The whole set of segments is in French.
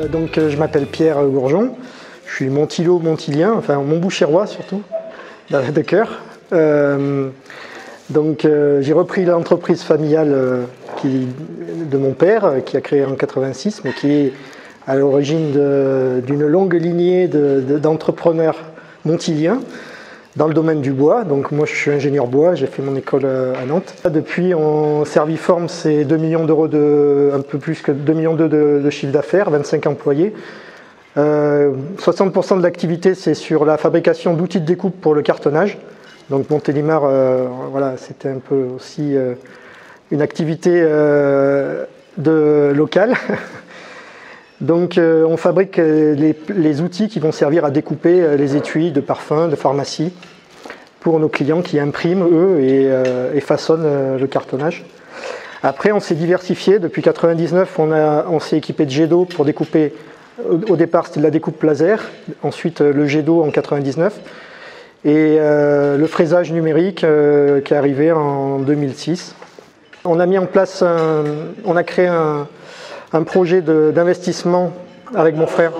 Je m'appelle Pierre Gourjon, je suis montilien, enfin montbouchérois surtout, de cœur. J'ai repris l'entreprise familiale de mon père, qui a créé en 86, mais qui est à l'origine d'une longue lignée d'entrepreneurs montiliens dans le domaine du bois. Donc moi je suis ingénieur bois, j'ai fait mon école à Nantes. Depuis Serviform, c'est 2 millions d'euros, un peu plus que 2 millions de chiffre d'affaires, 25 employés. 60% de l'activité c'est sur la fabrication d'outils de découpe pour le cartonnage. Donc Montélimar, voilà, c'était un peu aussi une activité locale. Donc on fabrique les outils qui vont servir à découper les étuis de parfum, de pharmacie pour nos clients qui impriment eux et façonnent le cartonnage. Après on s'est diversifié, depuis 1999 on s'est équipé de jet d'eau pour découper, au départ c'était de la découpe laser, ensuite le jet d'eau en 1999 et le fraisage numérique qui est arrivé en 2006. On a mis en place, on a créé un projet d'investissement avec mon frère.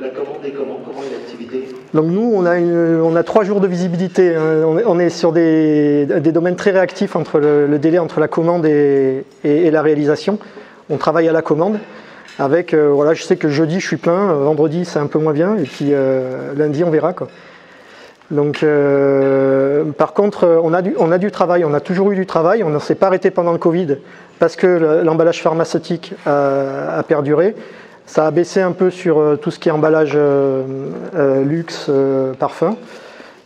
La commande est comment est l'activité? Donc nous, on a 3 jours de visibilité. On est sur des domaines très réactifs entre le délai entre la commande et la réalisation. On travaille à la commande. Avec, voilà, je sais que jeudi, je suis plein. Vendredi, c'est un peu moins bien. Et puis lundi, on verra, quoi. Donc, par contre, on a du travail. On a toujours eu du travail. On ne s'est pas arrêté pendant le Covid parce que l'emballage pharmaceutique a perduré. Ça a baissé un peu sur tout ce qui est emballage luxe, parfum,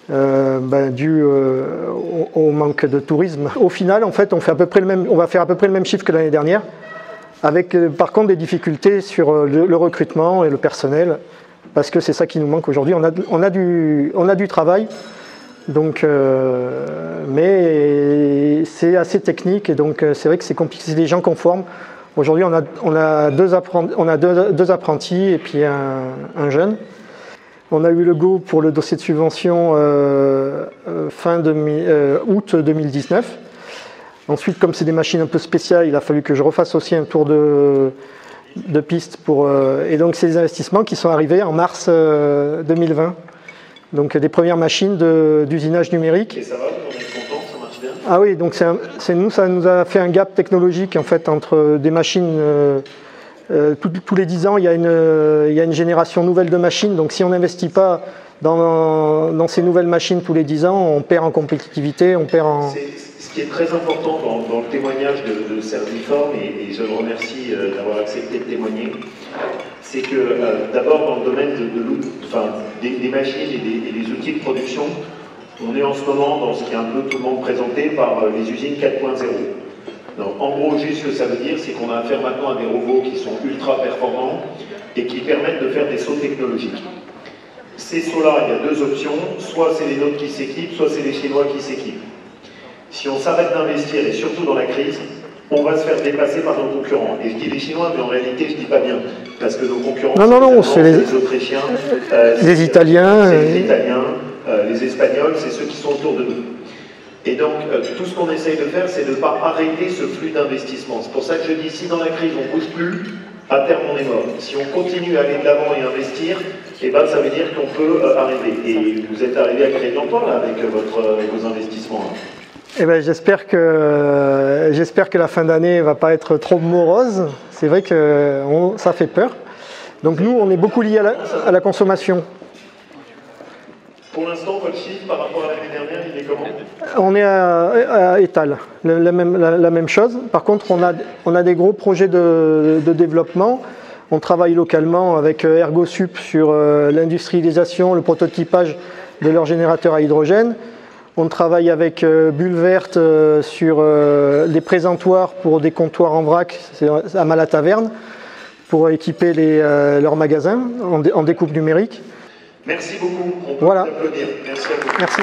dû au manque de tourisme. Au final, en fait, on va faire à peu près le même chiffre que l'année dernière, avec par contre des difficultés sur le recrutement et le personnel, parce que c'est ça qui nous manque aujourd'hui. On a du travail, donc, mais c'est assez technique et donc c'est vrai que c'est compliqué. C'est des gens qu'on forme. Aujourd'hui, on a deux apprentis et puis un jeune. On a eu le go pour le dossier de subvention août 2019. Ensuite, comme c'est des machines un peu spéciales, il a fallu que je refasse aussi un tour de piste et donc c'est des investissements qui sont arrivés en mars 2020. Donc des premières machines d'usinage numérique. Et ça va, on est content, ça marche bien? Ah oui, donc ça nous a fait un gap technologique en fait entre des machines. Tous les 10 ans, il y a une génération nouvelle de machines. Donc si on n'investit pas dans ces nouvelles machines tous les 10 ans, on perd en compétitivité, on perd en... Ce qui est très important dans le témoignage de Serviform, et je le remercie d'avoir accepté de témoigner, c'est que d'abord dans le domaine des machines et des outils de production, on est en ce moment dans ce qui est un peu tout le monde présenté par les usines 4.0. Donc, en gros, juste ce que ça veut dire, c'est qu'on a affaire maintenant à des robots qui sont ultra performants et qui permettent de faire des sauts technologiques. Ces sauts-là, il y a 2 options, soit c'est les nôtres qui s'équipent, soit c'est les Chinois qui s'équipent. Si on s'arrête d'investir, et surtout dans la crise, on va se faire dépasser par nos concurrents. Et je dis les Chinois, mais en réalité, je ne dis pas bien. Parce que nos concurrents, c'est les Autrichiens, les Italiens, les Espagnols, c'est ceux qui sont autour de nous. Et donc, tout ce qu'on essaye de faire, c'est de ne pas arrêter ce flux d'investissement. C'est pour ça que je dis, si dans la crise, on ne bouge plus, à terme, on est mort. Si on continue à aller de l'avant et investir, eh ben, ça veut dire qu'on peut arriver. Et vous êtes arrivé à créer de l'emploi, là, avec vos investissements. Là. Eh ben, j'espère que la fin d'année ne va pas être trop morose. C'est vrai que ça fait peur. Donc nous, on est beaucoup liés à la consommation. Pour l'instant, votre chiffre par rapport à l'année dernière, il est comment? On est à étal, la même chose. Par contre, on a des gros projets de développement. On travaille localement avec ErgoSup sur l'industrialisation, le prototypage de leur générateur à hydrogène. On travaille avec Bulle Verte sur des présentoirs pour des comptoirs en vrac à Malataverne pour équiper leurs magasins en découpe numérique. Merci beaucoup. On peut voilà. applaudir. Merci à vous. Merci.